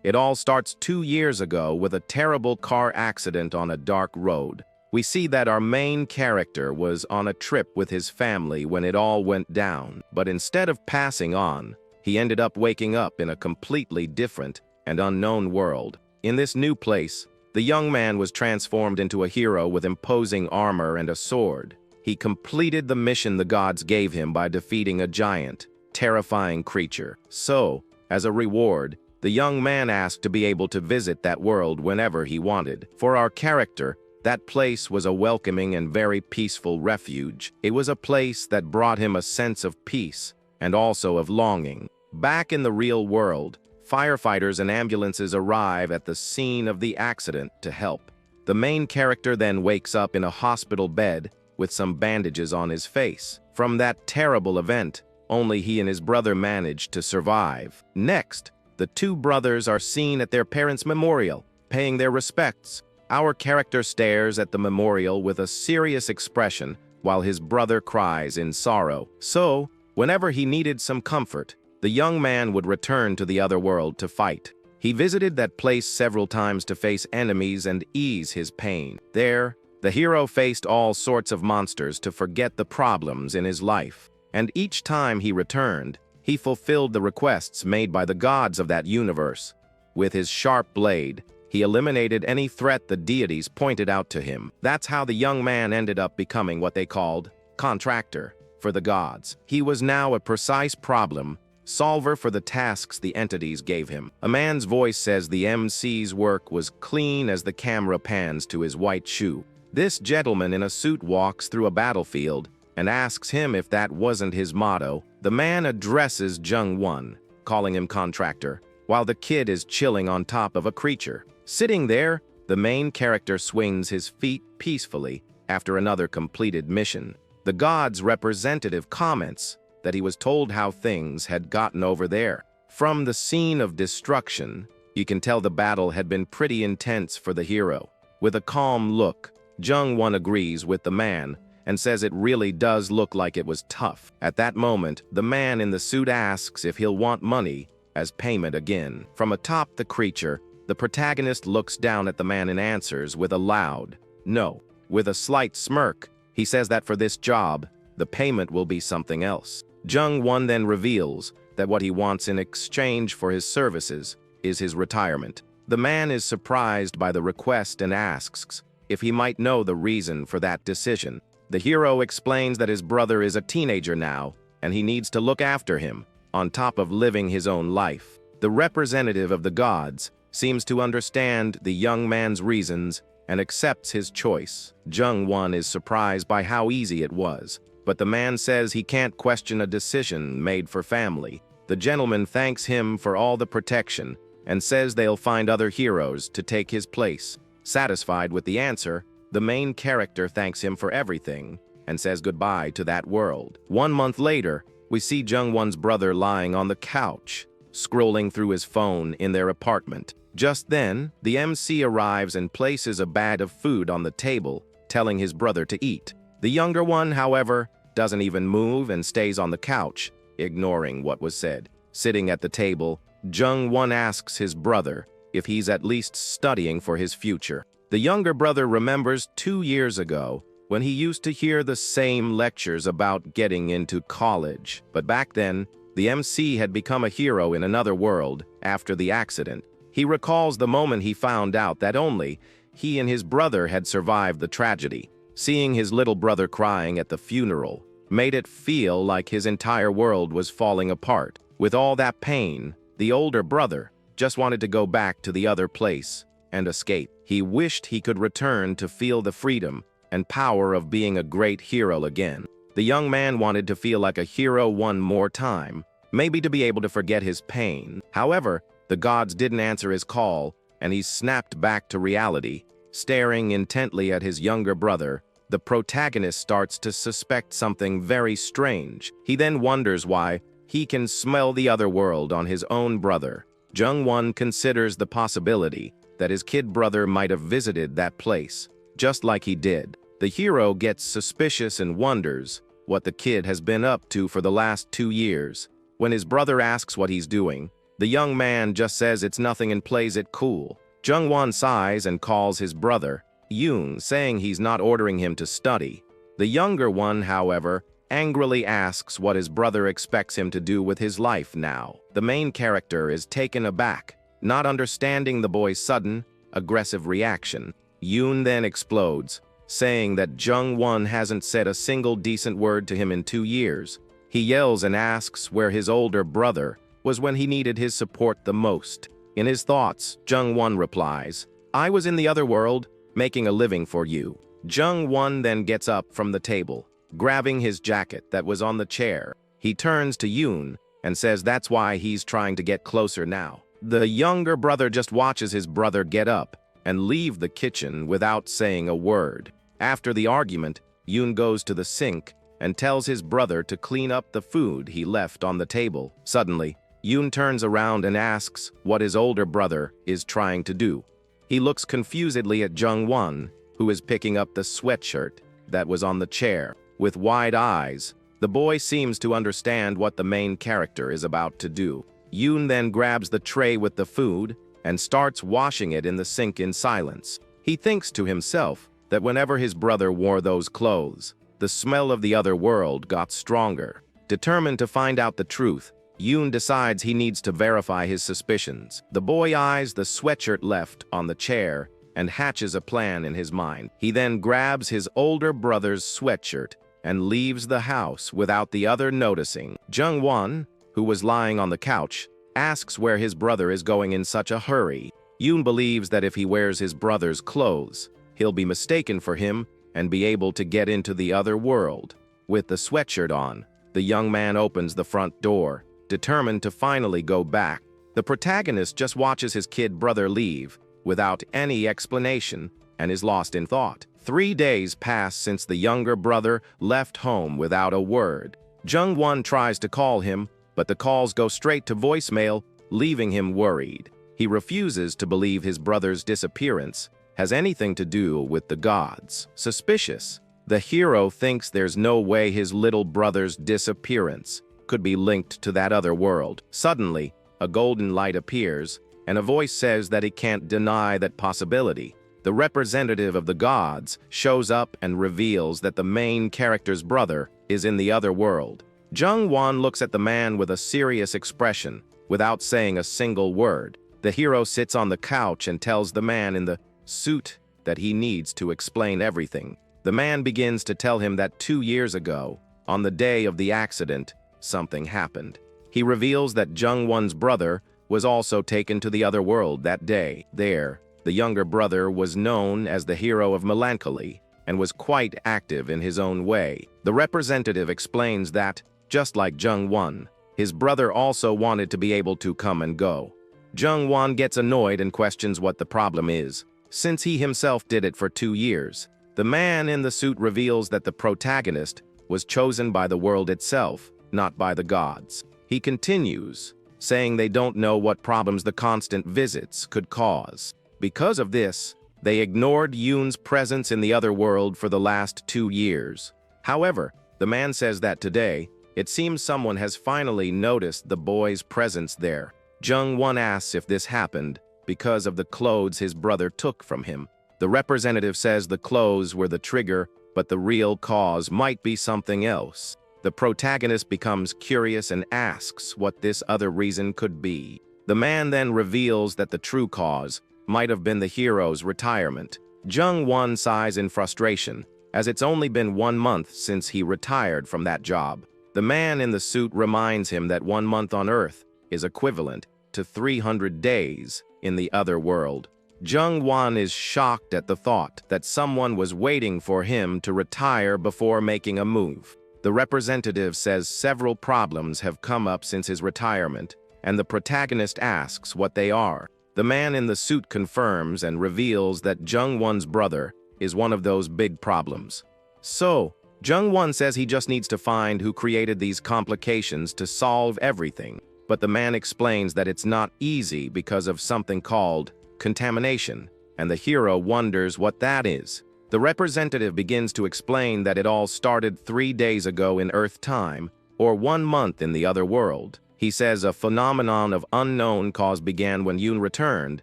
It all starts 2 years ago with a terrible car accident on a dark road. We see that our main character was on a trip with his family when it all went down, but instead of passing on, he ended up waking up in a completely different and unknown world. In this new place, the young man was transformed into a hero with imposing armor and a sword. He completed the mission the gods gave him by defeating a giant, terrifying creature. So, as a reward, the young man asked to be able to visit that world whenever he wanted. For our character, that place was a welcoming and very peaceful refuge. It was a place that brought him a sense of peace and also of longing. Back in the real world, firefighters and ambulances arrive at the scene of the accident to help. The main character then wakes up in a hospital bed with some bandages on his face. From that terrible event, only he and his brother managed to survive. Next, the two brothers are seen at their parents' memorial, paying their respects. Our character stares at the memorial with a serious expression while his brother cries in sorrow. So, whenever he needed some comfort, the young man would return to the other world to fight. He visited that place several times to face enemies and ease his pain. There, the hero faced all sorts of monsters to forget the problems in his life. And each time he returned, he fulfilled the requests made by the gods of that universe. With his sharp blade, he eliminated any threat the deities pointed out to him. That's how the young man ended up becoming what they called Contractor for the gods. He was now a precise problem solver for the tasks the entities gave him. A man's voice says the MC's work was clean as the camera pans to his white shoe. This gentleman in a suit walks through a battlefield and asks him if that wasn't his motto. The man addresses Jung-won, calling him Contractor, while the kid is chilling on top of a creature. Sitting there, the main character swings his feet peacefully after another completed mission. The god's representative comments that he was told how things had gotten over there. From the scene of destruction, you can tell the battle had been pretty intense for the hero. With a calm look, Jung-won agrees with the man and says it really does look like it was tough. At that moment, the man in the suit asks if he'll want money as payment again. From atop the creature, the protagonist looks down at the man and answers with a loud no. With a slight smirk, he says that for this job, the payment will be something else. Jung-won then reveals that what he wants in exchange for his services is his retirement. The man is surprised by the request and asks if he might know the reason for that decision. The hero explains that his brother is a teenager now, and he needs to look after him, on top of living his own life. The representative of the gods seems to understand the young man's reasons and accepts his choice. Jung-won is surprised by how easy it was, but the man says he can't question a decision made for family. The gentleman thanks him for all the protection and says they'll find other heroes to take his place. Satisfied with the answer, the main character thanks him for everything and says goodbye to that world. 1 month later, we see Jung-won's brother lying on the couch, scrolling through his phone in their apartment. Just then, the MC arrives and places a bag of food on the table, telling his brother to eat. The younger one, however, doesn't even move and stays on the couch, ignoring what was said. Sitting at the table, Jung-won asks his brother if he's at least studying for his future. The younger brother remembers 2 years ago when he used to hear the same lectures about getting into college. But back then, the MC had become a hero in another world after the accident. He recalls the moment he found out that only he and his brother had survived the tragedy. Seeing his little brother crying at the funeral made it feel like his entire world was falling apart. With all that pain, the older brother just wanted to go back to the other place and escape. He wished he could return to feel the freedom and power of being a great hero again. The young man wanted to feel like a hero one more time, maybe to be able to forget his pain. However, the gods didn't answer his call, and he snapped back to reality. Staring intently at his younger brother, the protagonist starts to suspect something very strange. He then wonders why he can smell the other world on his own brother. Jung-won considers the possibility that his kid brother might have visited that place, just like he did. The hero gets suspicious and wonders what the kid has been up to for the last 2 years. When his brother asks what he's doing, The young man just says it's nothing and plays it cool. Jung-won sighs and calls his brother, Yoon, saying he's not ordering him to study. The younger one, however, angrily asks what his brother expects him to do with his life now. The main character is taken aback, not understanding the boy's sudden, aggressive reaction. Yoon then explodes, saying that Jung-won hasn't said a single decent word to him in 2 years. He yells and asks where his older brother was when he needed his support the most. In his thoughts, Jung-won replies, "I was in the other world, making a living for you." Jung-won then gets up from the table, grabbing his jacket that was on the chair. He turns to Yoon and says that's why he's trying to get closer now. The younger brother just watches his brother get up and leave the kitchen without saying a word. After the argument, Yoon goes to the sink and tells his brother to clean up the food he left on the table. Suddenly, Yoon turns around and asks what his older brother is trying to do. He looks confusedly at Jung-won, who is picking up the sweatshirt that was on the chair. With wide eyes, the boy seems to understand what the main character is about to do. Yoon then grabs the tray with the food and starts washing it in the sink in silence. He thinks to himself that whenever his brother wore those clothes, the smell of the other world got stronger. Determined to find out the truth, Yoon decides he needs to verify his suspicions. The boy eyes the sweatshirt left on the chair and hatches a plan in his mind. He then grabs his older brother's sweatshirt and leaves the house without the other noticing. Jung-won, who was lying on the couch, asks where his brother is going in such a hurry. Yoon believes that if he wears his brother's clothes, he'll be mistaken for him and be able to get into the other world. With the sweatshirt on, the young man opens the front door, determined to finally go back. The protagonist just watches his kid brother leave without any explanation and is lost in thought. 3 days pass since the younger brother left home without a word. Jung-won tries to call him, but the calls go straight to voicemail, leaving him worried. He refuses to believe his brother's disappearance has anything to do with the gods. Suspicious, the hero thinks there's no way his little brother's disappearance could be linked to that other world. Suddenly, a golden light appears, and a voice says that he can't deny that possibility. The representative of the gods shows up and reveals that the main character's brother is in the other world. Jung-won looks at the man with a serious expression, without saying a single word. The hero sits on the couch and tells the man in the suit that he needs to explain everything. The man begins to tell him that 2 years ago, on the day of the accident, something happened. He reveals that Jung-won's brother was also taken to the other world that day. There, the younger brother was known as the hero of melancholy and was quite active in his own way. The representative explains that, just like Jung-won, his brother also wanted to be able to come and go. Jung-won gets annoyed and questions what the problem is, since he himself did it for 2 years. The man in the suit reveals that the protagonist was chosen by the world itself, not by the gods. He continues, saying they don't know what problems the constant visits could cause. Because of this, they ignored Yoon's presence in the other world for the last 2 years. However, the man says that today, it seems someone has finally noticed the boy's presence there. Jung-won asks if this happened because of the clothes his brother took from him. The representative says the clothes were the trigger, but the real cause might be something else. The protagonist becomes curious and asks what this other reason could be. The man then reveals that the true cause might have been the hero's retirement. Jung-won sighs in frustration, as it's only been 1 month since he retired from that job. The man in the suit reminds him that 1 month on Earth is equivalent to 300 days in the other world. Jung-won is shocked at the thought that someone was waiting for him to retire before making a move. The representative says several problems have come up since his retirement, and the protagonist asks what they are. The man in the suit confirms and reveals that Jung-won's brother is one of those big problems. So, Jung-won says he just needs to find who created these complications to solve everything, but the man explains that it's not easy because of something called contamination, and the hero wonders what that is. The representative begins to explain that it all started 3 days ago in Earth time, or 1 month in the other world. He says a phenomenon of unknown cause began when Yoon returned,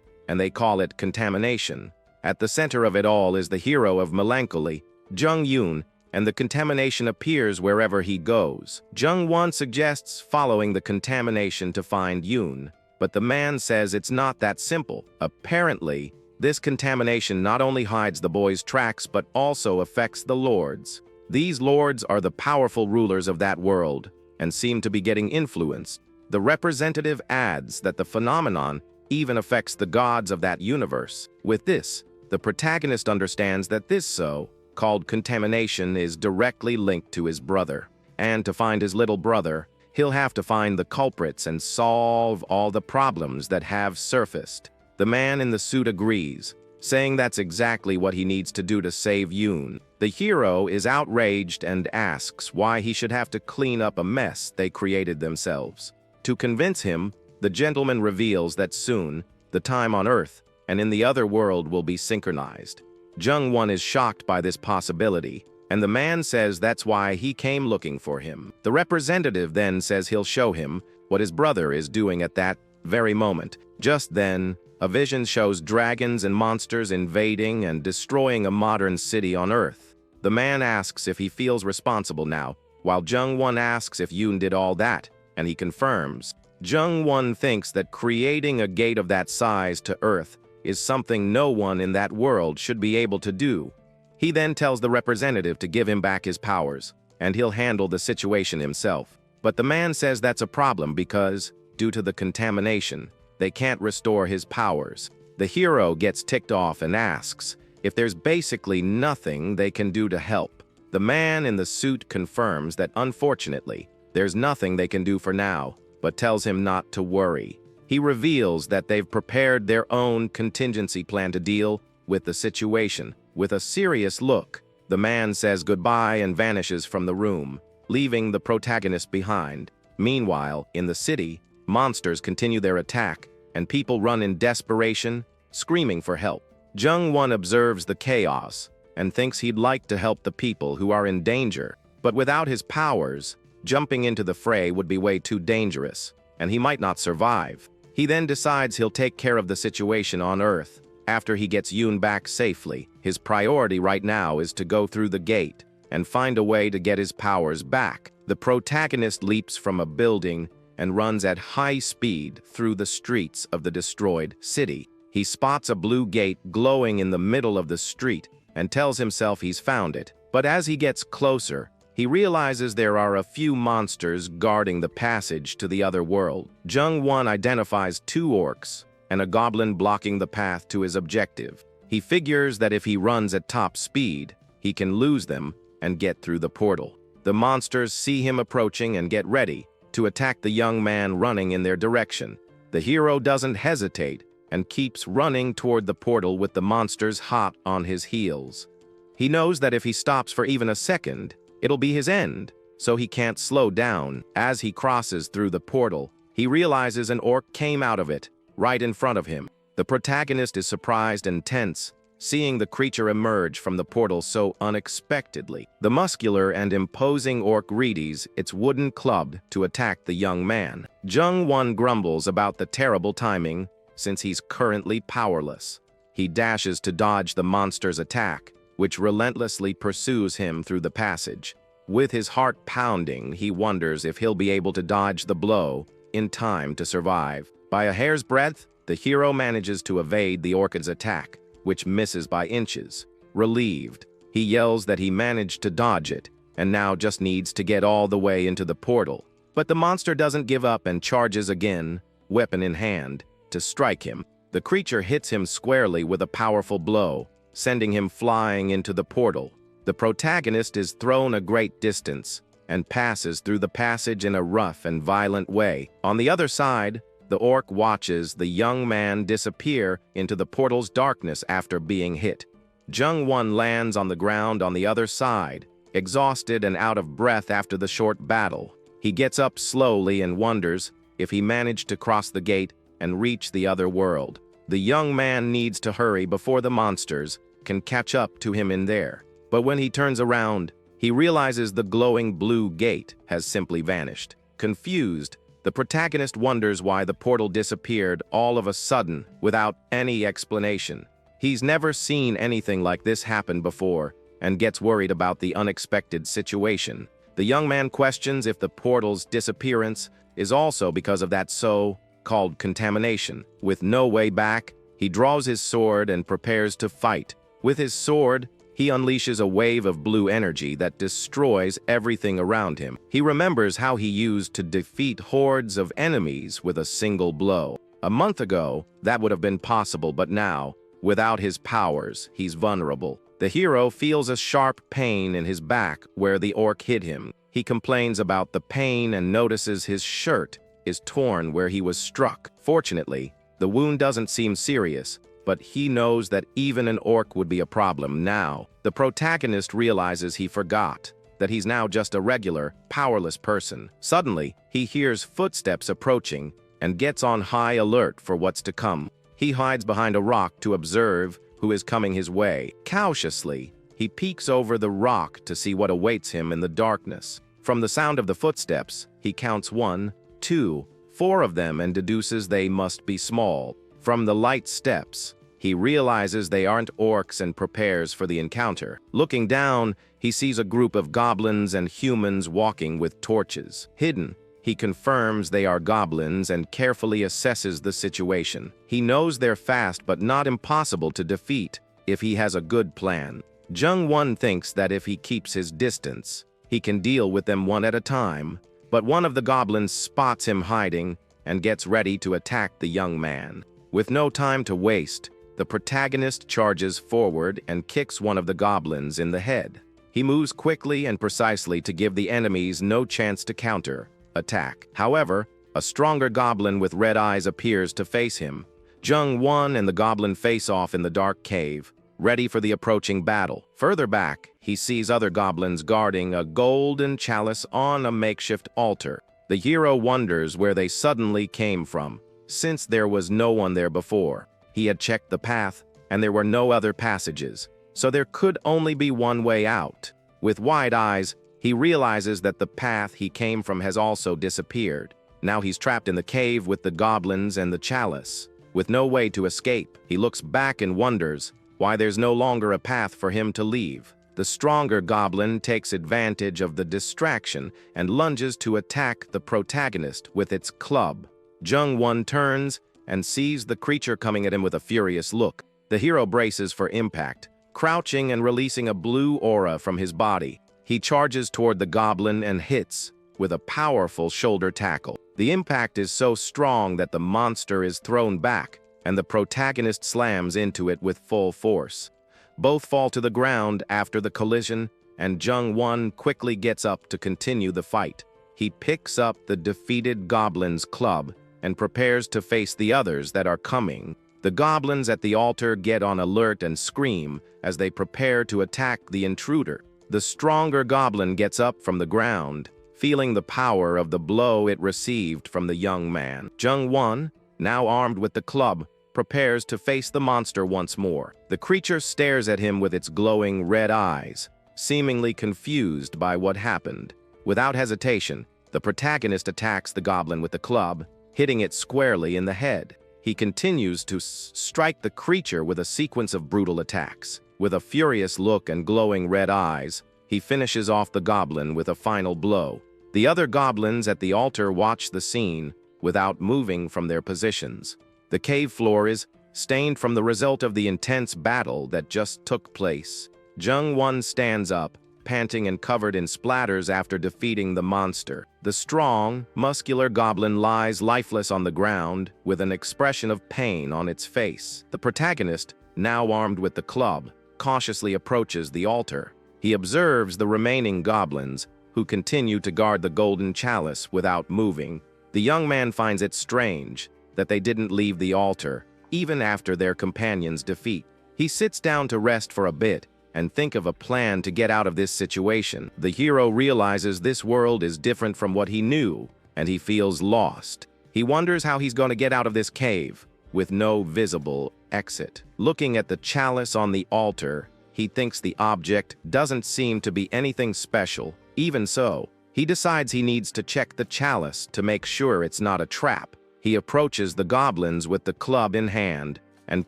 and they call it contamination. At the center of it all is the hero of melancholy, Jung Yoon, and the contamination appears wherever he goes. Jung Won suggests following the contamination to find Yoon, but the man says it's not that simple. Apparently, this contamination not only hides the boy's tracks but also affects the lords. These lords are the powerful rulers of that world and seem to be getting influenced. The representative adds that the phenomenon even affects the gods of that universe. With this, the protagonist understands that this so-called contamination is directly linked to his brother. And to find his little brother, he'll have to find the culprits and solve all the problems that have surfaced. The man in the suit agrees, saying that's exactly what he needs to do to save Yoon. The hero is outraged and asks why he should have to clean up a mess they created themselves. To convince him, the gentleman reveals that soon, the time on Earth and in the other world will be synchronized. Jung Won is shocked by this possibility, and the man says that's why he came looking for him. The representative then says he'll show him what his brother is doing at that very moment. Just then, a vision shows dragons and monsters invading and destroying a modern city on Earth. The man asks if he feels responsible now, while Jung Won asks if Yoon did all that, and he confirms. Jung Won thinks that creating a gate of that size to Earth is something no one in that world should be able to do. He then tells the representative to give him back his powers, and he'll handle the situation himself. But the man says that's a problem because, due to the contamination, they can't restore his powers. The hero gets ticked off and asks if there's basically nothing they can do to help. The man in the suit confirms that unfortunately, there's nothing they can do for now, but tells him not to worry. He reveals that they've prepared their own contingency plan to deal with the situation. With a serious look, the man says goodbye and vanishes from the room, leaving the protagonist behind. Meanwhile, in the city, monsters continue their attack, and people run in desperation, screaming for help. Jung Won observes the chaos and thinks he'd like to help the people who are in danger, but without his powers, jumping into the fray would be way too dangerous, and he might not survive. He then decides he'll take care of the situation on Earth. After he gets Yoon back safely, his priority right now is to go through the gate and find a way to get his powers back. The protagonist leaps from a building and runs at high speed through the streets of the destroyed city. He spots a blue gate glowing in the middle of the street and tells himself he's found it. But as he gets closer, he realizes there are a few monsters guarding the passage to the other world. Jung Won identifies 2 orcs and a goblin blocking the path to his objective. He figures that if he runs at top speed, he can lose them and get through the portal. The monsters see him approaching and get ready to attack the young man running in their direction. The hero doesn't hesitate and keeps running toward the portal with the monsters hot on his heels. He knows that if he stops for even a second, it'll be his end, so he can't slow down. As he crosses through the portal, he realizes an orc came out of it, right in front of him. The protagonist is surprised and tense, seeing the creature emerge from the portal so unexpectedly. The muscular and imposing orc readies its wooden club to attack the young man. Jung Won grumbles about the terrible timing, since he's currently powerless. He dashes to dodge the monster's attack, which relentlessly pursues him through the passage. With his heart pounding, he wonders if he'll be able to dodge the blow in time to survive. By a hair's breadth, the hero manages to evade the orchid's attack, which misses by inches. Relieved, he yells that he managed to dodge it, and now just needs to get all the way into the portal. But the monster doesn't give up and charges again, weapon in hand, to strike him. The creature hits him squarely with a powerful blow, sending him flying into the portal. The protagonist is thrown a great distance and passes through the passage in a rough and violent way. On the other side, the orc watches the young man disappear into the portal's darkness after being hit. Jung Won lands on the ground on the other side, exhausted and out of breath after the short battle. He gets up slowly and wonders if he managed to cross the gate and reach the other world. The young man needs to hurry before the monsters can catch up to him in there. But when he turns around, he realizes the glowing blue gate has simply vanished. Confused, The protagonist wonders why the portal disappeared all of a sudden without any explanation. He's never seen anything like this happen before and gets worried about the unexpected situation. The young man questions if the portal's disappearance is also because of that so-called contamination. With no way back, he draws his sword and prepares to fight. With his sword, he unleashes a wave of blue energy that destroys everything around him. He remembers how he used to defeat hordes of enemies with a single blow. A month ago, that would have been possible, but now, without his powers, he's vulnerable. The hero feels a sharp pain in his back where the orc hit him. He complains about the pain and notices his shirt is torn where he was struck. Fortunately, the wound doesn't seem serious, but he knows that even an orc would be a problem now. The protagonist realizes he forgot that he's now just a regular, powerless person. Suddenly, he hears footsteps approaching and gets on high alert for what's to come. He hides behind a rock to observe who is coming his way. Cautiously, he peeks over the rock to see what awaits him in the darkness. From the sound of the footsteps, he counts 1, 2, 4 of them and deduces they must be small. From the light steps, he realizes they aren't orcs and prepares for the encounter. Looking down, he sees a group of goblins and humans walking with torches. Hidden, he confirms they are goblins and carefully assesses the situation. He knows they're fast but not impossible to defeat if he has a good plan. Jung-won thinks that if he keeps his distance, he can deal with them one at a time, but one of the goblins spots him hiding and gets ready to attack the young man. With no time to waste, the protagonist charges forward and kicks one of the goblins in the head. He moves quickly and precisely to give the enemies no chance to counter-attack. However, a stronger goblin with red eyes appears to face him. Jung-won and the goblin face off in the dark cave, ready for the approaching battle. Further back, he sees other goblins guarding a golden chalice on a makeshift altar. The hero wonders where they suddenly came from, since there was no one there before. He had checked the path, and there were no other passages, so there could only be one way out. With wide eyes, he realizes that the path he came from has also disappeared. Now he's trapped in the cave with the goblins and the chalice. With no way to escape, he looks back and wonders why there's no longer a path for him to leave. The stronger goblin takes advantage of the distraction and lunges to attack the protagonist with its club. Jung-won turns and sees the creature coming at him with a furious look. The hero braces for impact, crouching and releasing a blue aura from his body. He charges toward the goblin and hits with a powerful shoulder tackle. The impact is so strong that the monster is thrown back, and the protagonist slams into it with full force. Both fall to the ground after the collision, and Jung-won quickly gets up to continue the fight. He picks up the defeated goblin's club and prepares to face the others that are coming. The goblins at the altar get on alert and scream as they prepare to attack the intruder. The stronger goblin gets up from the ground, feeling the power of the blow it received from the young man. Jung-won, now armed with the club, prepares to face the monster once more. The creature stares at him with its glowing red eyes, seemingly confused by what happened. Without hesitation, the protagonist attacks the goblin with the club, hitting it squarely in the head. He continues to strike the creature with a sequence of brutal attacks. With a furious look and glowing red eyes, he finishes off the goblin with a final blow. The other goblins at the altar watch the scene without moving from their positions. The cave floor is stained from the result of the intense battle that just took place. Jung-won stands up, panting and covered in splatters after defeating the monster. The strong, muscular goblin lies lifeless on the ground with an expression of pain on its face. The protagonist, now armed with the club, cautiously approaches the altar. He observes the remaining goblins, who continue to guard the golden chalice without moving. The young man finds it strange that they didn't leave the altar, even after their companion's defeat. He sits down to rest for a bit and think of a plan to get out of this situation. The hero realizes this world is different from what he knew, and he feels lost. He wonders how he's going to get out of this cave with no visible exit. Looking at the chalice on the altar, he thinks the object doesn't seem to be anything special. Even so, He decides he needs to check the chalice to make sure it's not a trap. He approaches the goblins with the club in hand and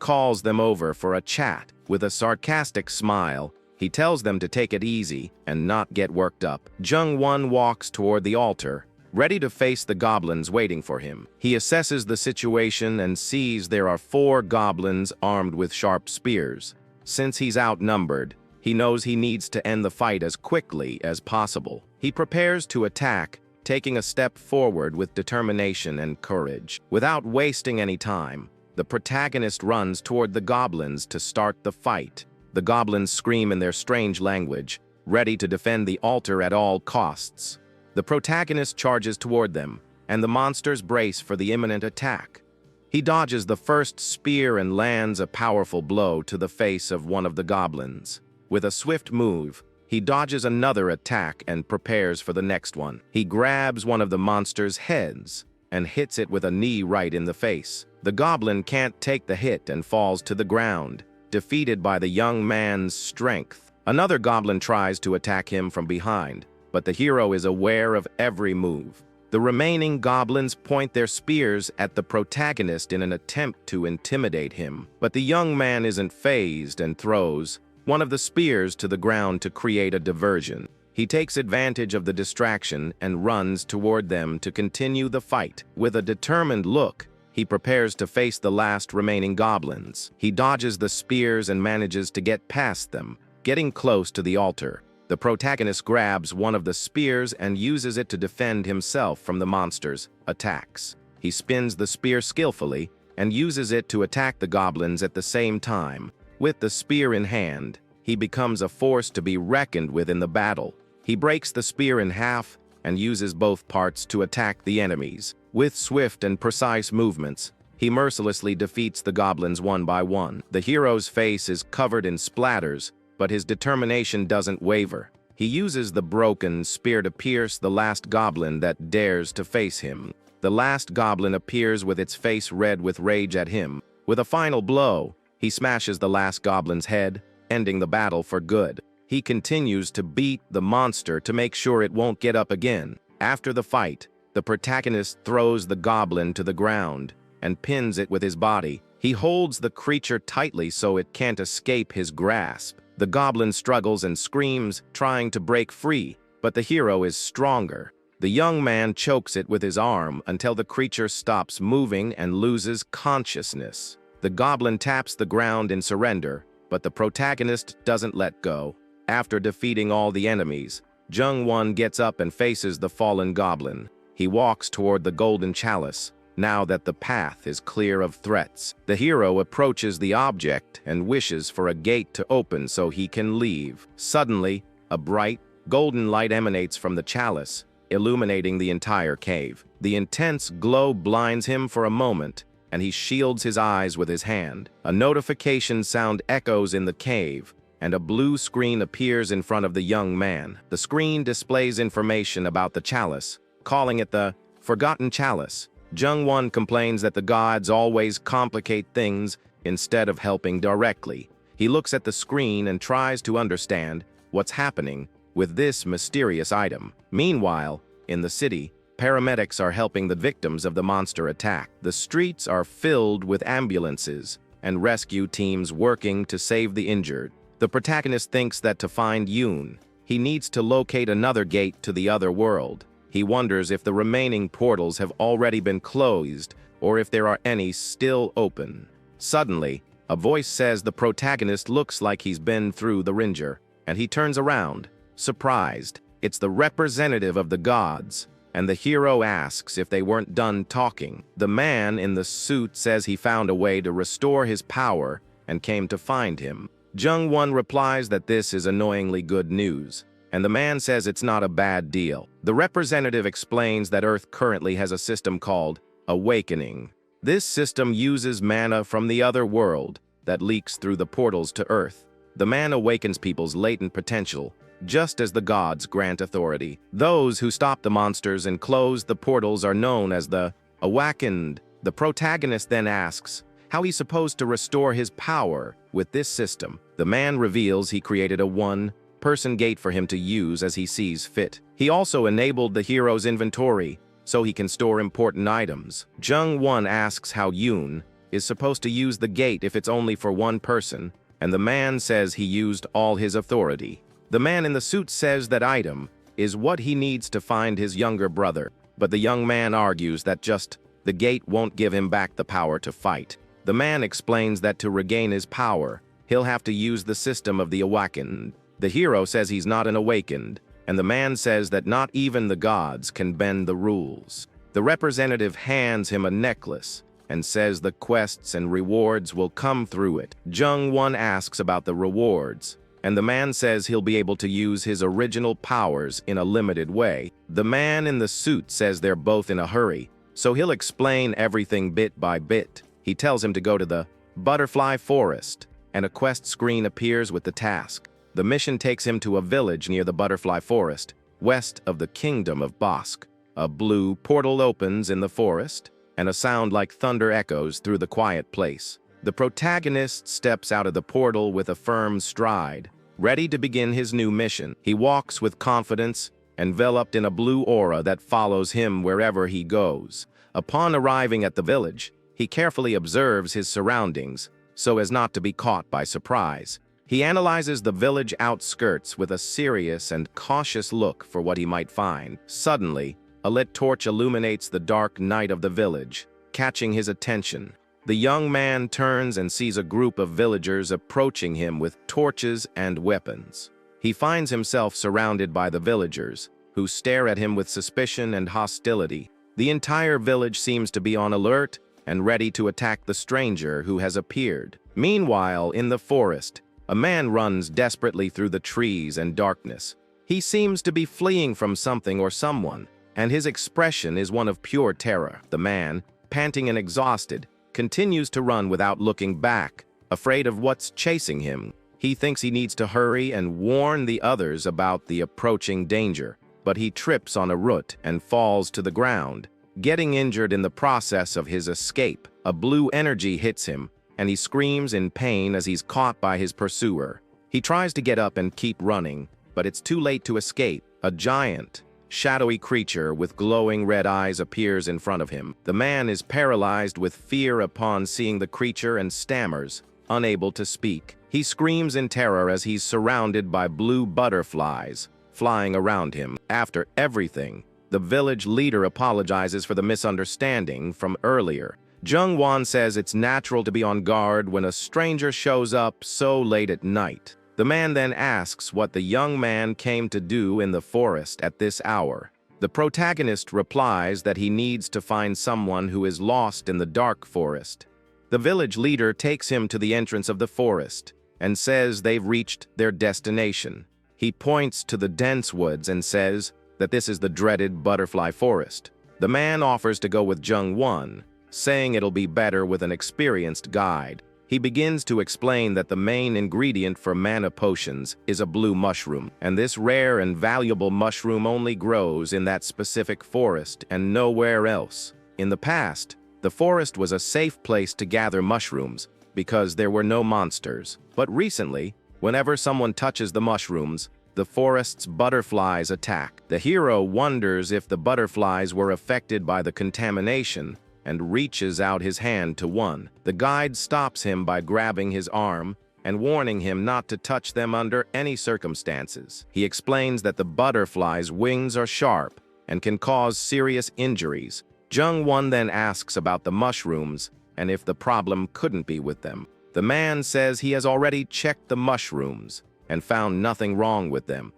calls them over for a chat. With a sarcastic smile, he tells them to take it easy and not get worked up. Jung-won walks toward the altar, ready to face the goblins waiting for him. He assesses the situation and sees there are 4 goblins armed with sharp spears. Since he's outnumbered, he knows he needs to end the fight as quickly as possible. He prepares to attack, taking a step forward with determination and courage. Without wasting any time, the protagonist runs toward the goblins to start the fight. The goblins scream in their strange language, ready to defend the altar at all costs. The protagonist charges toward them, and the monsters brace for the imminent attack. He dodges the first spear and lands a powerful blow to the face of one of the goblins. With a swift move, he dodges another attack and prepares for the next one. He grabs one of the monster's heads and hits it with a knee right in the face. The goblin can't take the hit and falls to the ground, defeated by the young man's strength. Another goblin tries to attack him from behind, but the hero is aware of every move. The remaining goblins point their spears at the protagonist in an attempt to intimidate him, but the young man isn't fazed and throws one of the spears to the ground to create a diversion. He takes advantage of the distraction and runs toward them to continue the fight. With a determined look, he prepares to face the last remaining goblins. He dodges the spears and manages to get past them, getting close to the altar. The protagonist grabs one of the spears and uses it to defend himself from the monster's attacks. He spins the spear skillfully and uses it to attack the goblins at the same time. With the spear in hand, he becomes a force to be reckoned with in the battle. He breaks the spear in half and uses both parts to attack the enemies. With swift and precise movements, he mercilessly defeats the goblins one by one. The hero's face is covered in splatters, but his determination doesn't waver. He uses the broken spear to pierce the last goblin that dares to face him. The last goblin appears with its face red with rage at him. With a final blow, he smashes the last goblin's head, ending the battle for good. He continues to beat the monster to make sure it won't get up again. After the fight, the protagonist throws the goblin to the ground and pins it with his body. He holds the creature tightly so it can't escape his grasp. The goblin struggles and screams, trying to break free, but the hero is stronger. The young man chokes it with his arm until the creature stops moving and loses consciousness. The goblin taps the ground in surrender, but the protagonist doesn't let go. After defeating all the enemies, Jung-won gets up and faces the fallen goblin. He walks toward the golden chalice, now that the path is clear of threats. The hero approaches the object and wishes for a gate to open so he can leave. Suddenly, a bright, golden light emanates from the chalice, illuminating the entire cave. The intense glow blinds him for a moment, and he shields his eyes with his hand. A notification sound echoes in the cave, and a blue screen appears in front of the young man. The screen displays information about the chalice, calling it the Forgotten Chalice. Jung-won complains that the gods always complicate things instead of helping directly. He looks at the screen and tries to understand what's happening with this mysterious item. Meanwhile, in the city, paramedics are helping the victims of the monster attack. The streets are filled with ambulances and rescue teams working to save the injured. The protagonist thinks that to find Yoon, he needs to locate another gate to the other world. He wonders if the remaining portals have already been closed or if there are any still open. Suddenly, a voice says the protagonist looks like he's been through the ringer, and he turns around, surprised. It's the representative of the gods, and the hero asks if they weren't done talking. The man in the suit says he found a way to restore his power and came to find him. Jung-won replies that this is annoyingly good news, and the man says it's not a bad deal. The representative explains that Earth currently has a system called Awakening. This system uses mana from the other world that leaks through the portals to Earth. The man awakens people's latent potential, just as the gods grant authority. Those who stop the monsters and close the portals are known as the Awakened. The protagonist then asks how he's supposed to restore his power with this system. The man reveals he created a one-person gate for him to use as he sees fit. He also enabled the hero's inventory so he can store important items. Jung-won asks how Yoon is supposed to use the gate if it's only for one person, and the man says he used all his authority. The man in the suit says that item is what he needs to find his younger brother, but the young man argues that just the gate won't give him back the power to fight. The man explains that to regain his power, he'll have to use the system of the awakened. The hero says he's not an awakened, and the man says that not even the gods can bend the rules. The representative hands him a necklace and says the quests and rewards will come through it. Jung-won asks about the rewards, and the man says he'll be able to use his original powers in a limited way. The man in the suit says they're both in a hurry, so he'll explain everything bit by bit. He tells him to go to the butterfly forest, and a quest screen appears with the task. The mission takes him to a village near the butterfly forest, west of the kingdom of Bosk. A blue portal opens in the forest, and a sound like thunder echoes through the quiet place. The protagonist steps out of the portal with a firm stride, ready to begin his new mission. He walks with confidence, enveloped in a blue aura that follows him wherever he goes. Upon arriving at the village, he carefully observes his surroundings so as not to be caught by surprise. He analyzes the village outskirts with a serious and cautious look for what he might find. Suddenly, a lit torch illuminates the dark night of the village, catching his attention. The young man turns and sees a group of villagers approaching him with torches and weapons. He finds himself surrounded by the villagers, who stare at him with suspicion and hostility. The entire village seems to be on alert and ready to attack the stranger who has appeared. Meanwhile, in the forest, a man runs desperately through the trees and darkness. He seems to be fleeing from something or someone, and his expression is one of pure terror. The man, panting and exhausted, continues to run without looking back, afraid of what's chasing him. He thinks he needs to hurry and warn the others about the approaching danger, but he trips on a root and falls to the ground, getting injured in the process of his escape. A blue energy hits him, and he screams in pain as he's caught by his pursuer. He tries to get up and keep running, but it's too late to escape. A giant, shadowy creature with glowing red eyes appears in front of him. The man is paralyzed with fear upon seeing the creature and stammers, unable to speak. He screams in terror as he's surrounded by blue butterflies flying around him. After everything, the village leader apologizes for the misunderstanding from earlier. Jung-won says it's natural to be on guard when a stranger shows up so late at night. The man then asks what the young man came to do in the forest at this hour. The protagonist replies that he needs to find someone who is lost in the dark forest. The village leader takes him to the entrance of the forest and says they've reached their destination. He points to the dense woods and says that this is the dreaded butterfly forest. The man offers to go with Jung-won, saying it'll be better with an experienced guide. He begins to explain that the main ingredient for mana potions is a blue mushroom, and this rare and valuable mushroom only grows in that specific forest and nowhere else. In the past, the forest was a safe place to gather mushrooms because there were no monsters. But recently, whenever someone touches the mushrooms, the forest's butterflies attack. The hero wonders if the butterflies were affected by the contamination and reaches out his hand to one. The guide stops him by grabbing his arm and warning him not to touch them under any circumstances. He explains that the butterflies' wings are sharp and can cause serious injuries. Jung-won then asks about the mushrooms and if the problem couldn't be with them. The man says he has already checked the mushrooms and found nothing wrong with them.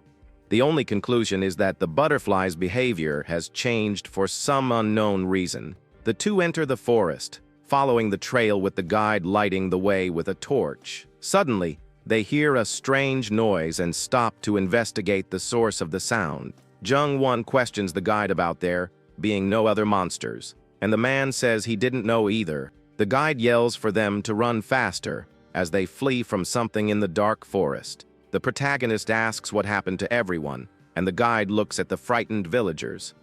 The only conclusion is that the butterfly's behavior has changed for some unknown reason. The two enter the forest, following the trail with the guide lighting the way with a torch. Suddenly, they hear a strange noise and stop to investigate the source of the sound. Jung-won questions the guide about there being no other monsters, and the man says he didn't know either. The guide yells for them to run faster as they flee from something in the dark forest. The protagonist asks what happened to everyone, and the guide looks at the frightened villagers.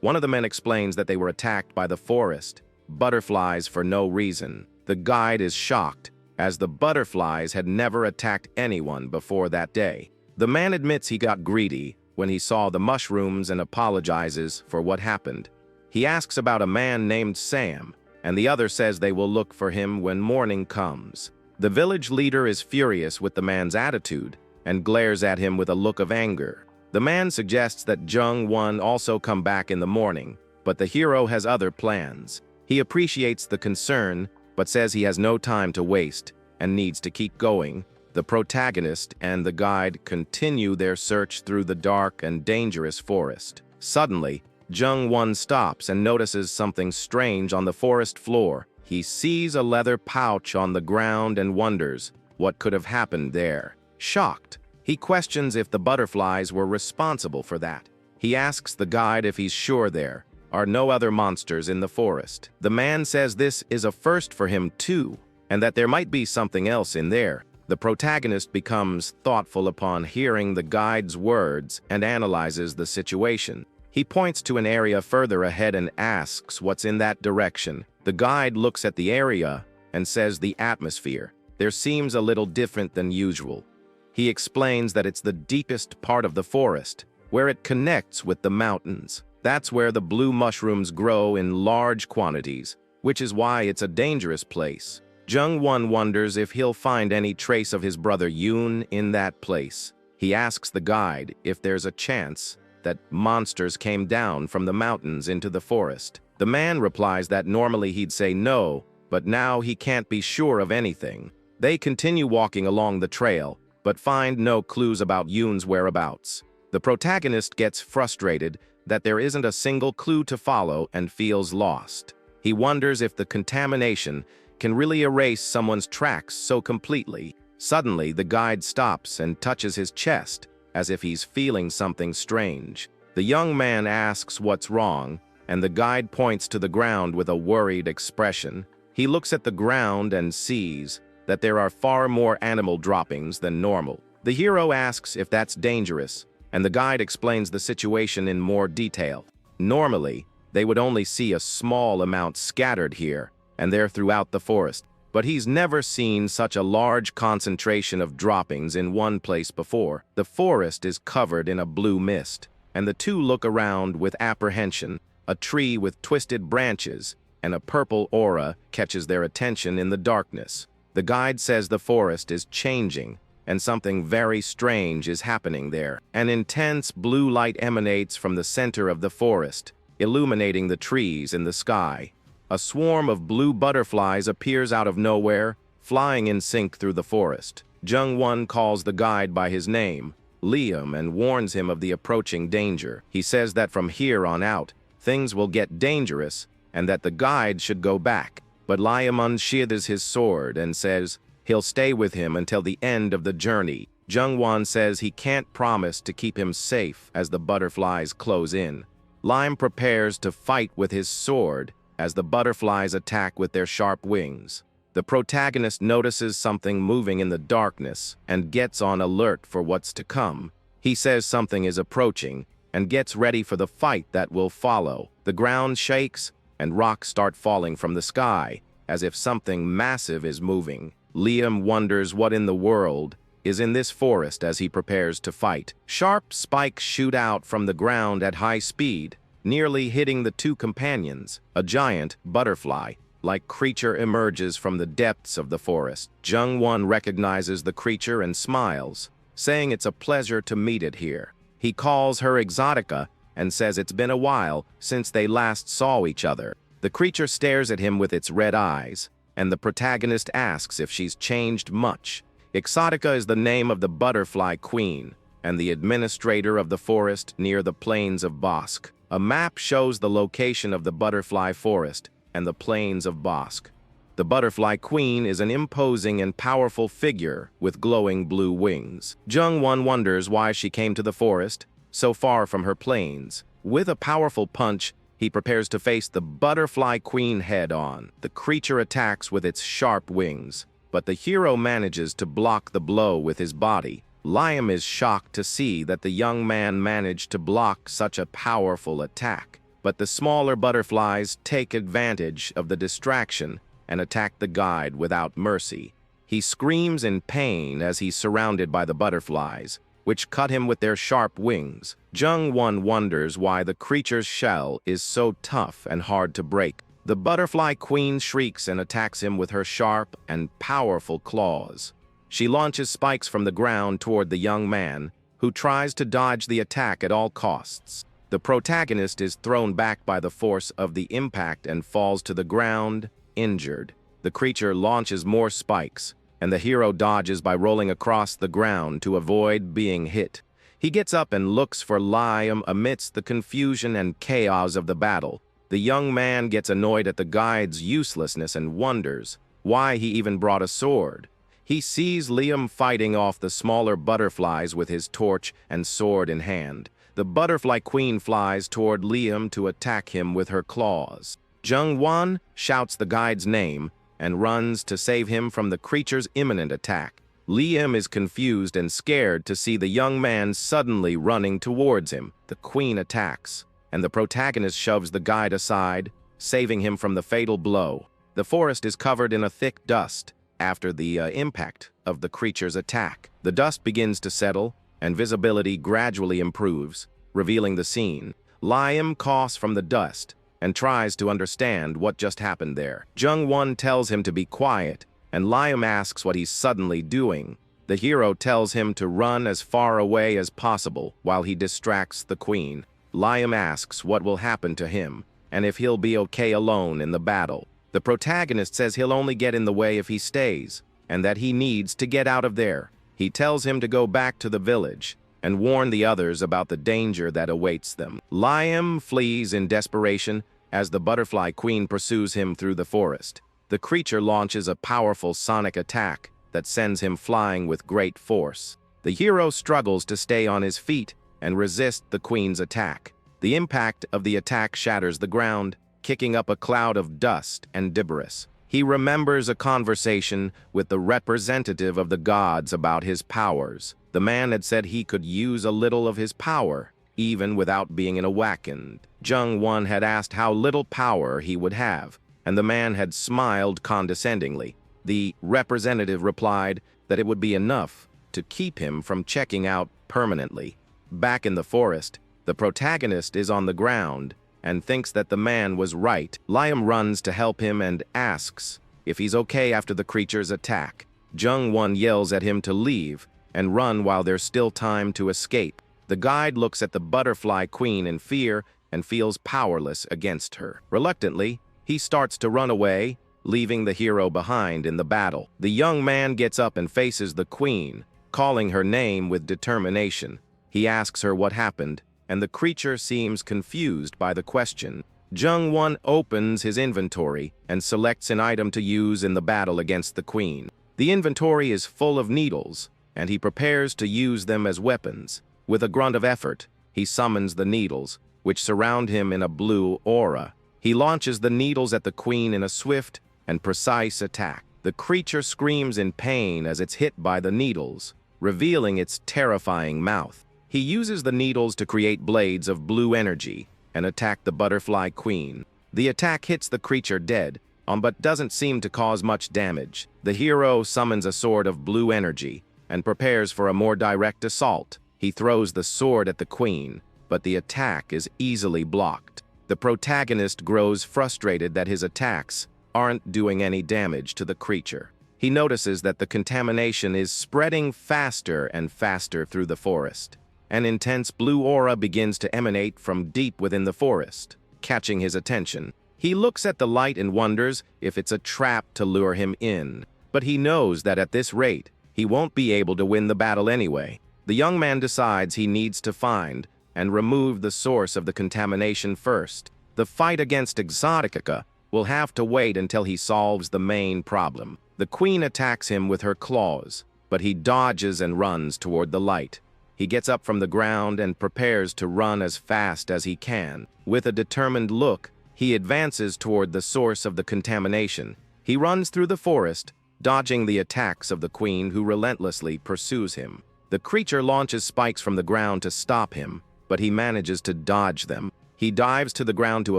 One of the men explains that they were attacked by the forest butterflies for no reason. The guide is shocked, as the butterflies had never attacked anyone before that day. The man admits he got greedy when he saw the mushrooms and apologizes for what happened. He asks about a man named Sam, and the other says they will look for him when morning comes. The village leader is furious with the man's attitude and glares at him with a look of anger. The man suggests that Jung-won also come back in the morning, but the hero has other plans. He appreciates the concern, but says he has no time to waste and needs to keep going. The protagonist and the guide continue their search through the dark and dangerous forest. Suddenly, Jung-won stops and notices something strange on the forest floor. He sees a leather pouch on the ground and wonders what could have happened there. Shocked, he questions if the butterflies were responsible for that. He asks the guide if he's sure there are no other monsters in the forest. The man says this is a first for him too, and that there might be something else in there. The protagonist becomes thoughtful upon hearing the guide's words and analyzes the situation. He points to an area further ahead and asks what's in that direction. The guide looks at the area and says the atmosphere there seems a little different than usual. He explains that it's the deepest part of the forest, where it connects with the mountains. That's where the blue mushrooms grow in large quantities, which is why it's a dangerous place. Jung-won wonders if he'll find any trace of his brother Yoon in that place. He asks the guide if there's a chance that monsters came down from the mountains into the forest. The man replies that normally he'd say no, but now he can't be sure of anything. They continue walking along the trail, but find no clues about Yoon's whereabouts. The protagonist gets frustrated that there isn't a single clue to follow and feels lost. He wonders if the contamination can really erase someone's tracks so completely. Suddenly, the guide stops and touches his chest, as if he's feeling something strange. The young man asks what's wrong, and the guide points to the ground with a worried expression. He looks at the ground and sees that there are far more animal droppings than normal. The hero asks if that's dangerous, and the guide explains the situation in more detail. Normally, they would only see a small amount scattered here and there throughout the forest, but he's never seen such a large concentration of droppings in one place before. The forest is covered in a blue mist, and the two look around with apprehension. A tree with twisted branches and a purple aura catches their attention in the darkness. The guide says the forest is changing, and something very strange is happening there. An intense blue light emanates from the center of the forest, illuminating the trees and the sky. A swarm of blue butterflies appears out of nowhere, flying in sync through the forest. Jung-won calls the guide by his name, Liam, and warns him of the approaching danger. He says that from here on out, things will get dangerous and that the guide should go back. But Liam unsheathes his sword and says he'll stay with him until the end of the journey. Jung-won says he can't promise to keep him safe as the butterflies close in. Liam prepares to fight with his sword as the butterflies attack with their sharp wings. The protagonist notices something moving in the darkness and gets on alert for what's to come. He says something is approaching and gets ready for the fight that will follow. The ground shakes and rocks start falling from the sky as if something massive is moving. Liam wonders what in the world is in this forest as he prepares to fight. Sharp spikes shoot out from the ground at high speed, nearly hitting the two companions. A giant butterfly-like creature emerges from the depths of the forest. Jung-won recognizes the creature and smiles, saying it's a pleasure to meet it here. He calls her Exotica and says it's been a while since they last saw each other. The creature stares at him with its red eyes, and the protagonist asks if she's changed much. Exotica is the name of the butterfly queen and the administrator of the forest near the plains of Bosque. A map shows the location of the butterfly forest and the plains of Bosque. The butterfly queen is an imposing and powerful figure with glowing blue wings. Jung-won wonders why she came to the forest, so far from her plains. With a powerful punch, he prepares to face the butterfly queen head-on. The creature attacks with its sharp wings, but the hero manages to block the blow with his body. Liam is shocked to see that the young man managed to block such a powerful attack, but the smaller butterflies take advantage of the distraction and attack the guide without mercy. He screams in pain as he's surrounded by the butterflies, which cut him with their sharp wings. Jung-won wonders why the creature's shell is so tough and hard to break. The butterfly queen shrieks and attacks him with her sharp and powerful claws. She launches spikes from the ground toward the young man, who tries to dodge the attack at all costs. The protagonist is thrown back by the force of the impact and falls to the ground, injured. The creature launches more spikes, and the hero dodges by rolling across the ground to avoid being hit. He gets up and looks for Liam amidst the confusion and chaos of the battle. The young man gets annoyed at the guide's uselessness and wonders why he even brought a sword. He sees Liam fighting off the smaller butterflies with his torch and sword in hand. The butterfly queen flies toward Liam to attack him with her claws. Jung-won shouts the guide's name and runs to save him from the creature's imminent attack. Liam is confused and scared to see the young man suddenly running towards him. The queen attacks, and the protagonist shoves the guide aside, saving him from the fatal blow. The forest is covered in a thick dust after the impact of the creature's attack. The dust begins to settle, and visibility gradually improves, revealing the scene. Liam coughs from the dust and tries to understand what just happened there. Jung-won tells him to be quiet, and Liam asks what he's suddenly doing. The hero tells him to run as far away as possible while he distracts the queen. Liam asks what will happen to him, and if he'll be okay alone in the battle. The protagonist says he'll only get in the way if he stays, and that he needs to get out of there. He tells him to go back to the village and warn the others about the danger that awaits them. Liam flees in desperation as the butterfly queen pursues him through the forest. The creature launches a powerful sonic attack that sends him flying with great force. The hero struggles to stay on his feet and resist the queen's attack. The impact of the attack shatters the ground, kicking up a cloud of dust and debris. He remembers a conversation with the representative of the gods about his powers. The man had said he could use a little of his power, even without being awakened. Jung-won had asked how little power he would have, and the man had smiled condescendingly. The representative replied that it would be enough to keep him from checking out permanently. Back in the forest, the protagonist is on the ground and thinks that the man was right. Liam runs to help him and asks if he's okay after the creature's attack. Jung-won yells at him to leave and run while there's still time to escape. The guide looks at the butterfly queen in fear and feels powerless against her. Reluctantly, he starts to run away, leaving the hero behind in the battle. The young man gets up and faces the queen, calling her name with determination. He asks her what happened, and the creature seems confused by the question. Jung-won opens his inventory and selects an item to use in the battle against the queen. The inventory is full of needles, and he prepares to use them as weapons. With a grunt of effort, he summons the needles, which surround him in a blue aura. He launches the needles at the queen in a swift and precise attack. The creature screams in pain as it's hit by the needles, revealing its terrifying mouth. He uses the needles to create blades of blue energy and attack the butterfly queen. The attack hits the creature dead, but doesn't seem to cause much damage. The hero summons a sword of blue energy and prepares for a more direct assault. He throws the sword at the queen, but the attack is easily blocked. The protagonist grows frustrated that his attacks aren't doing any damage to the creature. He notices that the contamination is spreading faster and faster through the forest. An intense blue aura begins to emanate from deep within the forest, catching his attention. He looks at the light and wonders if it's a trap to lure him in. But he knows that at this rate, he won't be able to win the battle anyway. The young man decides he needs to find and remove the source of the contamination first. The fight against Exotica will have to wait until he solves the main problem. The queen attacks him with her claws, but he dodges and runs toward the light. He gets up from the ground and prepares to run as fast as he can. With a determined look, he advances toward the source of the contamination. He runs through the forest, dodging the attacks of the queen who relentlessly pursues him. The creature launches spikes from the ground to stop him, but he manages to dodge them. He dives to the ground to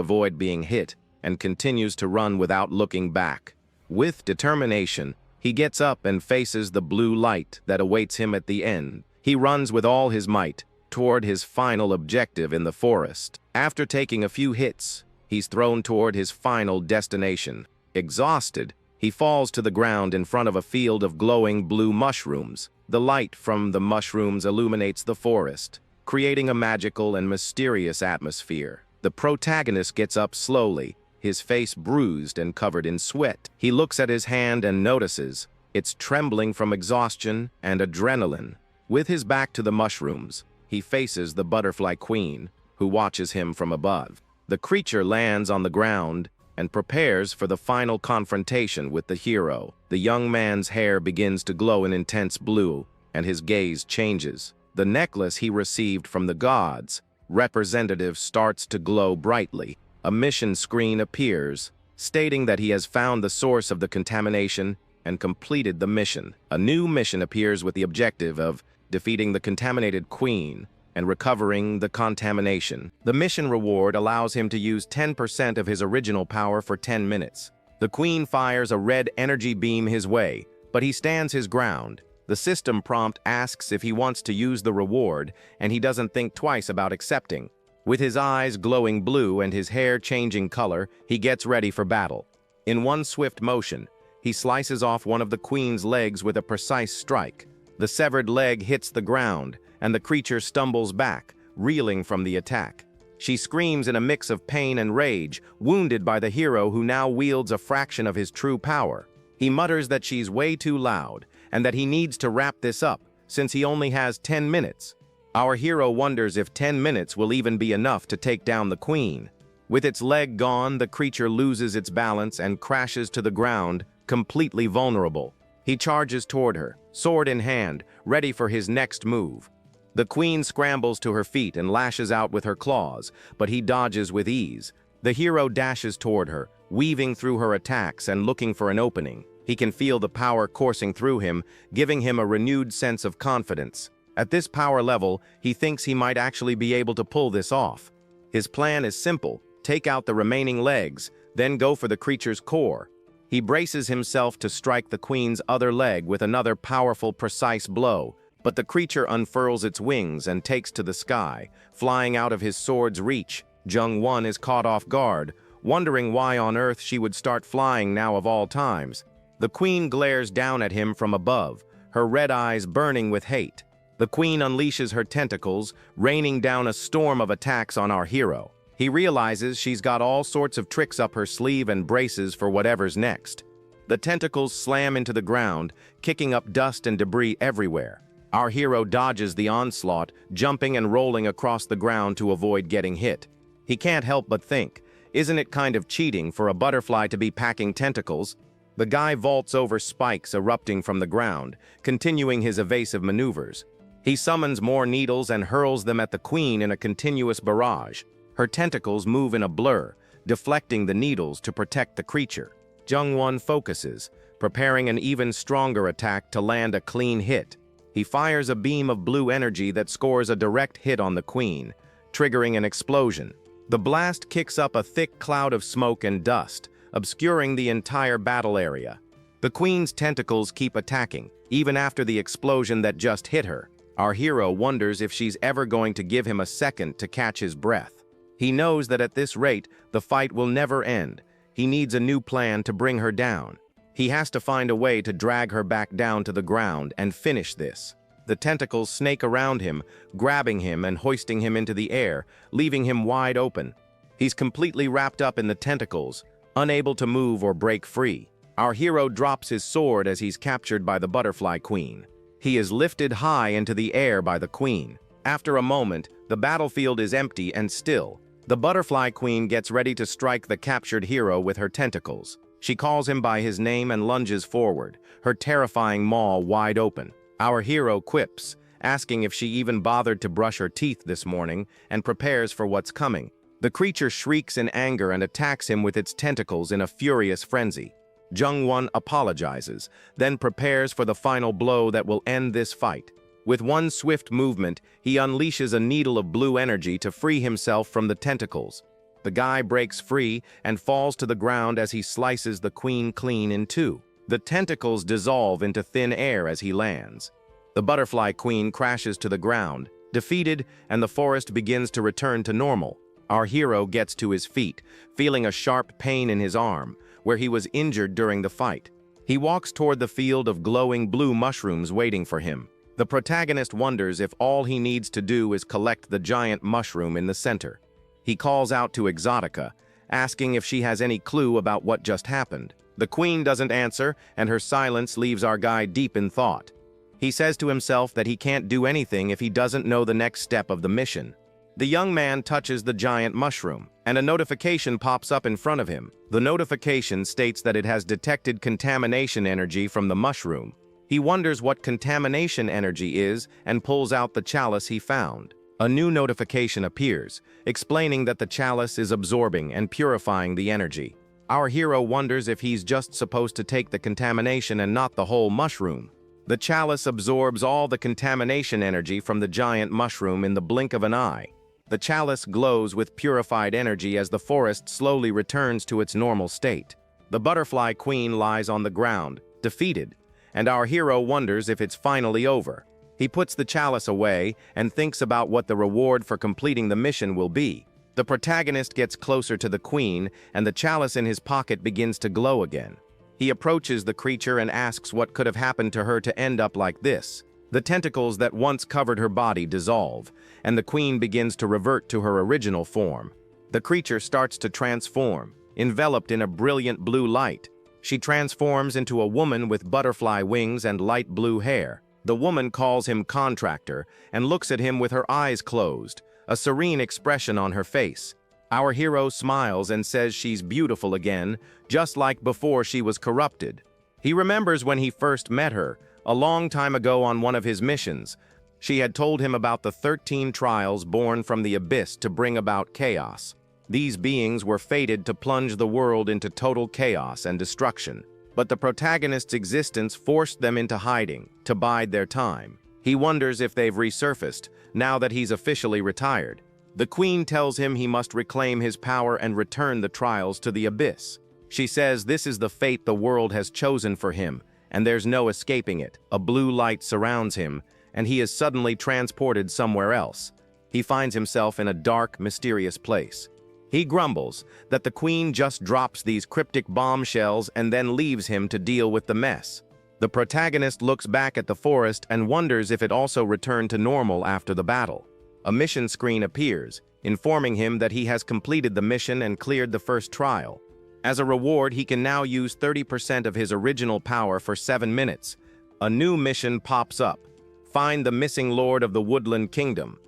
avoid being hit and continues to run without looking back. With determination, he gets up and faces the blue light that awaits him at the end. He runs with all his might toward his final objective in the forest. After taking a few hits, he's thrown toward his final destination. Exhausted, he falls to the ground in front of a field of glowing blue mushrooms. The light from the mushrooms illuminates the forest, creating a magical and mysterious atmosphere. The protagonist gets up slowly, his face bruised and covered in sweat. He looks at his hand and notices it's trembling from exhaustion and adrenaline. With his back to the mushrooms, he faces the butterfly queen, who watches him from above. The creature lands on the ground and prepares for the final confrontation with the hero. The young man's hair begins to glow in intense blue, and his gaze changes. The necklace he received from the gods, representative, starts to glow brightly. A mission screen appears, stating that he has found the source of the contamination and completed the mission. A new mission appears with the objective of defeating the contaminated queen and recovering the contamination. The mission reward allows him to use 10% of his original power for 10 minutes. The queen fires a red energy beam his way, but he stands his ground. The system prompt asks if he wants to use the reward, and he doesn't think twice about accepting. With his eyes glowing blue and his hair changing color, he gets ready for battle. In one swift motion, he slices off one of the queen's legs with a precise strike. The severed leg hits the ground, and the creature stumbles back, reeling from the attack. She screams in a mix of pain and rage, wounded by the hero who now wields a fraction of his true power. He mutters that she's way too loud, and that he needs to wrap this up, since he only has 10 minutes. Our hero wonders if 10 minutes will even be enough to take down the queen. With its leg gone, the creature loses its balance and crashes to the ground, completely vulnerable. He charges toward her, sword in hand, ready for his next move. The queen scrambles to her feet and lashes out with her claws, but he dodges with ease. The hero dashes toward her, weaving through her attacks and looking for an opening. He can feel the power coursing through him, giving him a renewed sense of confidence. At this power level, he thinks he might actually be able to pull this off. His plan is simple: take out the remaining legs, then go for the creature's core. He braces himself to strike the queen's other leg with another powerful, precise blow, but the creature unfurls its wings and takes to the sky, flying out of his sword's reach. Jung-won is caught off guard, wondering why on earth she would start flying now of all times. The queen glares down at him from above, her red eyes burning with hate. The queen unleashes her tentacles, raining down a storm of attacks on our hero. He realizes she's got all sorts of tricks up her sleeve and braces for whatever's next. The tentacles slam into the ground, kicking up dust and debris everywhere. Our hero dodges the onslaught, jumping and rolling across the ground to avoid getting hit. He can't help but think, isn't it kind of cheating for a butterfly to be packing tentacles? The guy vaults over spikes erupting from the ground, continuing his evasive maneuvers. He summons more needles and hurls them at the queen in a continuous barrage. Her tentacles move in a blur, deflecting the needles to protect the creature. Jung-won focuses, preparing an even stronger attack to land a clean hit. He fires a beam of blue energy that scores a direct hit on the queen, triggering an explosion. The blast kicks up a thick cloud of smoke and dust, obscuring the entire battle area. The queen's tentacles keep attacking, even after the explosion that just hit her. Our hero wonders if she's ever going to give him a second to catch his breath. He knows that at this rate, the fight will never end. He needs a new plan to bring her down. He has to find a way to drag her back down to the ground and finish this. The tentacles snake around him, grabbing him and hoisting him into the air, leaving him wide open. He's completely wrapped up in the tentacles, unable to move or break free. Our hero drops his sword as he's captured by the butterfly queen. He is lifted high into the air by the queen. After a moment, the battlefield is empty and still. The butterfly queen gets ready to strike the captured hero with her tentacles. She calls him by his name and lunges forward, her terrifying maw wide open. Our hero quips, asking if she even bothered to brush her teeth this morning, and prepares for what's coming. The creature shrieks in anger and attacks him with its tentacles in a furious frenzy. Jung-won apologizes, then prepares for the final blow that will end this fight. With one swift movement, he unleashes a needle of blue energy to free himself from the tentacles. The guy breaks free and falls to the ground as he slices the queen clean in two. The tentacles dissolve into thin air as he lands. The butterfly queen crashes to the ground, defeated, and the forest begins to return to normal. Our hero gets to his feet, feeling a sharp pain in his arm, where he was injured during the fight. He walks toward the field of glowing blue mushrooms waiting for him. The protagonist wonders if all he needs to do is collect the giant mushroom in the center. He calls out to Exotica, asking if she has any clue about what just happened. The queen doesn't answer, and her silence leaves our guy deep in thought. He says to himself that he can't do anything if he doesn't know the next step of the mission. The young man touches the giant mushroom, and a notification pops up in front of him. The notification states that it has detected contamination energy from the mushroom. He wonders what contamination energy is and pulls out the chalice he found. A new notification appears, explaining that the chalice is absorbing and purifying the energy. Our hero wonders if he's just supposed to take the contamination and not the whole mushroom. The chalice absorbs all the contamination energy from the giant mushroom in the blink of an eye. The chalice glows with purified energy as the forest slowly returns to its normal state. The butterfly queen lies on the ground, defeated, and our hero wonders if it's finally over. He puts the chalice away and thinks about what the reward for completing the mission will be. The protagonist gets closer to the queen, and the chalice in his pocket begins to glow again. He approaches the creature and asks what could have happened to her to end up like this. The tentacles that once covered her body dissolve, and the queen begins to revert to her original form. The creature starts to transform, enveloped in a brilliant blue light. She transforms into a woman with butterfly wings and light blue hair. The woman calls him Contractor and looks at him with her eyes closed, a serene expression on her face. Our hero smiles and says she's beautiful again, just like before she was corrupted. He remembers when he first met her, a long time ago on one of his missions. She had told him about the 13 trials born from the abyss to bring about chaos. These beings were fated to plunge the world into total chaos and destruction. But the protagonist's existence forced them into hiding, to bide their time. He wonders if they've resurfaced, now that he's officially retired. The queen tells him he must reclaim his power and return the trials to the abyss. She says this is the fate the world has chosen for him, and there's no escaping it. A blue light surrounds him, and he is suddenly transported somewhere else. He finds himself in a dark, mysterious place. He grumbles that the queen just drops these cryptic bombshells and then leaves him to deal with the mess. The protagonist looks back at the forest and wonders if it also returned to normal after the battle. A mission screen appears, informing him that he has completed the mission and cleared the first trial. As a reward, he can now use 30% of his original power for 7 minutes. A new mission pops up. Find the missing lord of the Woodland Kingdom.